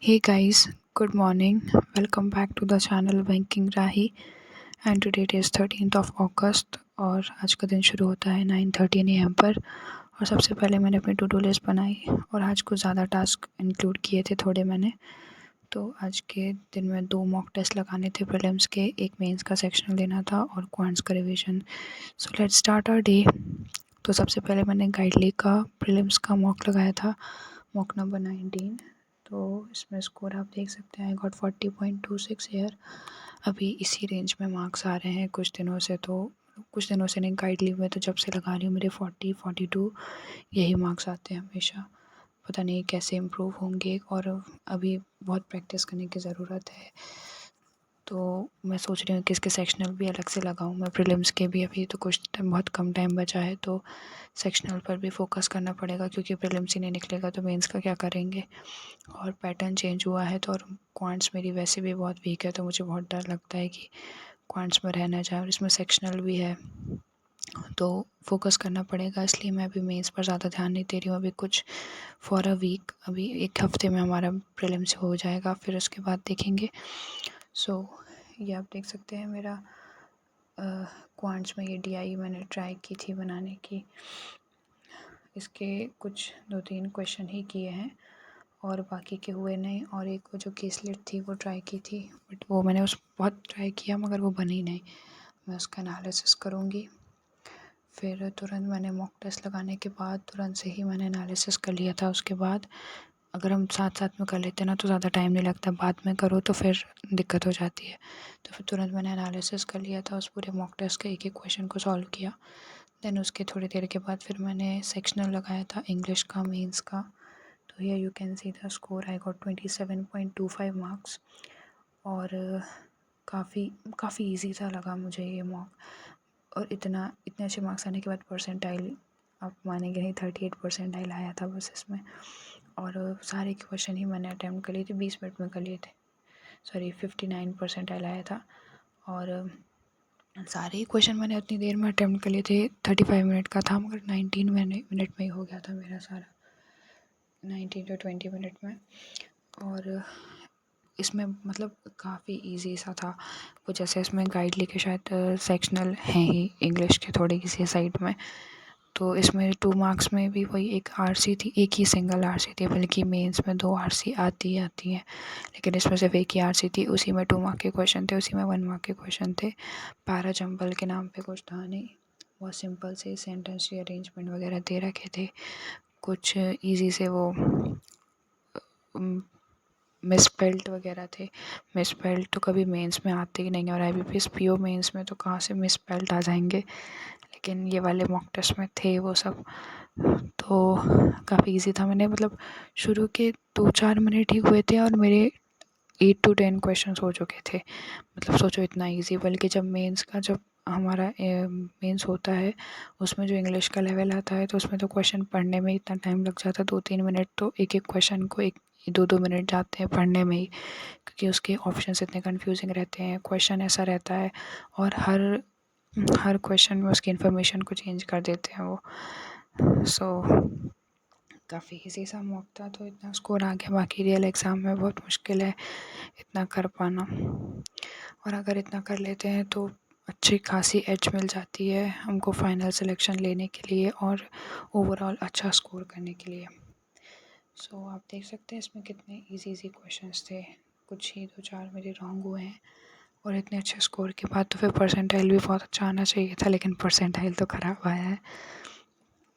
Hey guys, good morning. Welcome back to the channel Banking Rahi and today it is 13th of August और आज का दिन शुरू होता है 9:13 AM पर। और सबसे पहले मैंने अपनी टू डू लिस्ट बनाई और आज कुछ ज़्यादा टास्क इंक्लूड किए थे थोड़े मैंने। तो आज के दिन में 2 मॉक टेस्ट लगाने थे प्रीलिम्स के, एक मेंस का सेक्शनल देना था और क्वांट्स का revision. So let's start our day. तो सबसे पहले मैंने गाइडली का प्रीलिम्स का मॉक लगाया था, मॉक नंबर 19। तो इसमें स्कोर आप देख सकते हैं, आई गॉट 40.26 ईयर। अभी इसी रेंज में मार्क्स आ रहे हैं कुछ दिनों से, तो कुछ दिनों से नहीं, गाइडली में तो जब से लगा रही हूँ मेरे 40-42 यही मार्क्स आते हैं हमेशा। पता नहीं कैसे इम्प्रूव होंगे और अभी बहुत प्रैक्टिस करने की ज़रूरत है। तो मैं सोच रही हूँ कि इसके सेक्शनल भी अलग से लगाऊँ मैं, प्रीलिम्स के भी। अभी तो कुछ टाइम, बहुत कम टाइम बचा है, तो सेक्शनल पर भी फोकस करना पड़ेगा क्योंकि प्रीलिम्स ही नहीं निकलेगा तो मेंस का क्या करेंगे। और पैटर्न चेंज हुआ है तो, और क्वांट्स मेरी वैसे भी बहुत वीक है तो मुझे बहुत डर लगता है कि क्वांट्स में रह ना जाए, और इसमें सेक्शनल भी है तो फोकस करना पड़ेगा। इसलिए मैं अभी मेंस पर ज़्यादा ध्यान नहीं दे रही हूँ अभी कुछ, फॉर अ वीक। अभी एक हफ्ते में हमारा प्रीलिम्स हो जाएगा, फिर उसके बाद देखेंगे। सो ये आप देख सकते हैं मेरा क्वांट्स में ये डीआई मैंने ट्राई की थी बनाने की। इसके कुछ 2-3 क्वेश्चन ही किए हैं और बाकी के हुए नहीं। और एक वो जो केसलेट थी वो ट्राई की थी, बट वो मैंने बहुत ट्राई किया मगर वो बनी नहीं। मैं उसका एनालिसिस करूँगी। फिर तुरंत मैंने मॉक टेस्ट लगाने के बाद तुरंत से ही मैंने एनालिसिस कर लिया था। उसके बाद अगर हम साथ साथ में कर लेते हैं ना तो ज़्यादा टाइम नहीं लगता, बाद में करो तो फिर दिक्कत हो जाती है। तो फिर तुरंत मैंने एनालिसिस कर लिया था उस पूरे मॉक टेस्ट के, एक एक क्वेश्चन को सॉल्व किया। देन उसके थोड़ी देर के बाद फिर मैंने सेक्शनल लगाया था इंग्लिश का, मेंस का। तो here you can see the score, I got 27.25 marks. और काफ़ी इजी सा लगा मुझे ये मॉक। और इतने अच्छे मार्क्स आने के बाद परसेंटाइल, आप मानेंगे नहीं, 38 परसेंटाइल आया था बस इसमें। और सारे क्वेश्चन ही मैंने अटैम्प्ट कर लिए थे, 20 मिनट में कर लिए थे। सॉरी, 59 परसेंटाइल आया था। और सारे ही क्वेश्चन मैंने उतनी देर में अटैम्प्ट कर लिए थे, 35 मिनट का था मगर 19 मिनट में ही हो गया था मेरा सारा, 19 to 20 मिनट में। और इसमें मतलब काफ़ी इजी सा था वो, जैसे इसमें गाइड लेके शायद सेक्शनल हैं ही इंग्लिश के थोड़ी किसी साइड में। तो इसमें 2 मार्क्स में भी वही एक आरसी थी, एक ही सिंगल आरसी थी, बल्कि मेंस में 2 आरसी आती हैं, लेकिन इसमें सिर्फ एक ही आरसी थी। उसी में 2 मार्क के क्वेश्चन थे, उसी में 1 मार्क के क्वेश्चन थे। पैरा जंबल के नाम पे कुछ था नहीं, बहुत सिंपल से सेंटेंस अरेंजमेंट वगैरह दे रखे थे। कुछ इजी से वो मिसस्पेल्ड वगैरह थे। मिसस्पेल्ड तो कभी मेंस में आते ही नहीं है, और आईबीपीएस पीओ मेंस में तो कहाँ से मिसस्पेल्ड आ जाएंगे, लेकिन ये वाले मॉक टेस्ट में थे वो सब। तो काफ़ी इजी था। मैंने मतलब शुरू के 2-4 मिनट ही हुए थे और मेरे 8 to 10 क्वेश्चन हो चुके थे। मतलब सोचो इतना इजी। बल्कि जब मेंस का, जब हमारा मेंस होता है उसमें जो इंग्लिश का लेवल आता है तो उसमें तो क्वेश्चन पढ़ने में इतना टाइम लग जाता है, 2-3 मिनट तो एक एक क्वेश्चन को 1-2 मिनट जाते हैं पढ़ने में ही, क्योंकि उसके ऑप्शंस इतने कंफ्यूजिंग रहते हैं, क्वेश्चन ऐसा रहता है और हर क्वेश्चन में उसकी इन्फॉर्मेशन को चेंज कर देते हैं वो। सो काफ़ी इजी सा मॉक था तो इतना स्कोर आ गया। बाकी रियल एग्ज़ाम में बहुत मुश्किल है इतना कर पाना, और अगर इतना कर लेते हैं तो अच्छी खासी एज मिल जाती है हमको फाइनल सिलेक्शन लेने के लिए और ओवरऑल अच्छा स्कोर करने के लिए। सो आप देख सकते हैं इसमें कितने इजी क्वेश्चंस थे, कुछ ही 2-4 मेरे रॉन्ग हुए हैं। और इतने अच्छे स्कोर के बाद तो फिर परसेंटाइल भी बहुत अच्छा आना चाहिए था, लेकिन परसेंटाइल तो ख़राब आया है।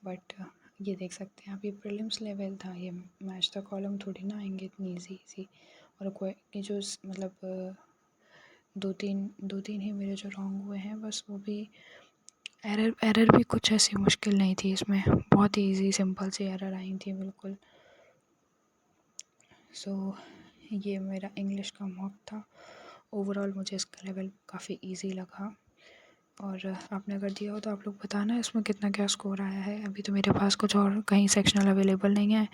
बट ये देख सकते हैं आप, ये प्रीलिम्स लेवल था, ये मैच द कॉलम थोड़ी ना आएंगे इतनी इजी। और कोई जो मतलब 2-3 ही मेरे जो रॉन्ग हुए हैं बस, वो भी एरर भी कुछ ऐसी मुश्किल नहीं थी इसमें, बहुत ही इजी सिंपल सी एरर आई थी बिल्कुल। सो ये मेरा इंग्लिश का मॉक था। ओवरऑल मुझे इसका लेवल काफ़ी इजी लगा। और आपने अगर दिया हो तो आप लोग बताना इसमें कितना क्या स्कोर आया है। अभी तो मेरे पास कुछ और कहीं सेक्शनल अवेलेबल नहीं है,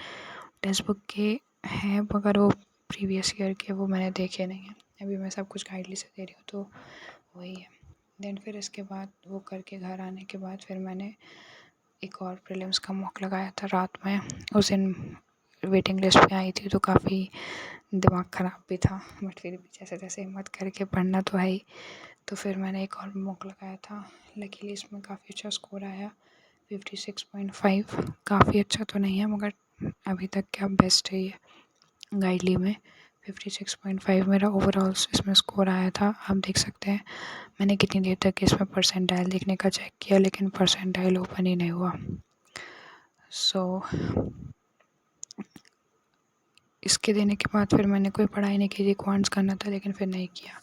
टेक्स्ट बुक के हैं मगर वो प्रीवियस ईयर के, वो मैंने देखे नहीं हैं। अभी मैं सब कुछ गाइडली से दे रही हूँ तो वही है। देन फिर इसके बाद वो करके घर आने के बाद फिर मैंने एक और प्रीलिम्स का मॉक लगाया था रात में। उस दिन वेटिंग लिस्ट पे आई थी तो काफ़ी दिमाग ख़राब भी था, बट फिर भी जैसे तैसे हिम्मत करके पढ़ना तो है ही। तो फिर मैंने एक और मॉक लगाया था। लकीली इसमें काफ़ी अच्छा स्कोर आया, 56.5। काफ़ी अच्छा तो नहीं है मगर अभी तक क्या बेस्ट है ये गाइडली में। 56.5 मेरा ओवरऑल इसमें स्कोर आया था। आप देख सकते हैं मैंने कितनी देर तक इसमें परसेंटाइल देखने का चेक किया, लेकिन परसेंटाइल ओपन ही नहीं हुआ। सो इसके देने के बाद फिर मैंने कोई पढ़ाई नहीं की थी, क्वांट्स करना था लेकिन फिर नहीं किया।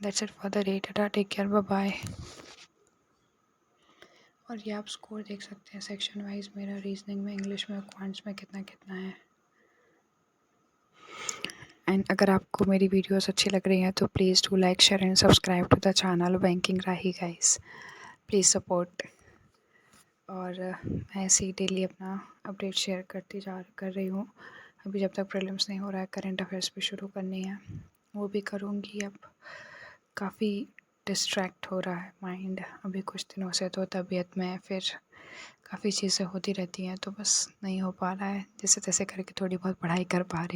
That's it for the day. Tata, take care, bye bye. और ये आप स्कोर देख सकते हैं सेक्शन वाइज मेरा रीजनिंग में, इंग्लिश में, क्वांट्स में कितना कितना है। एंड अगर आपको मेरी वीडियोस अच्छी लग रही हैं तो please do like, share and subscribe to the channel banking Rahi guys. Please support. और मैं ऐसे ही डेली अपना अपडेट शेयर कर रही हूँ। अभी जब तक प्रीलिम्स नहीं हो रहा है, करंट अफेयर्स भी शुरू करनी है, वो भी करूँगी। अब काफ़ी डिस्ट्रैक्ट हो रहा है माइंड अभी कुछ दिनों से, तो तबीयत में फिर काफ़ी चीज़ें होती रहती हैं, तो बस नहीं हो पा रहा है। जैसे तैसे करके थोड़ी बहुत पढ़ाई कर पा रही हूँ।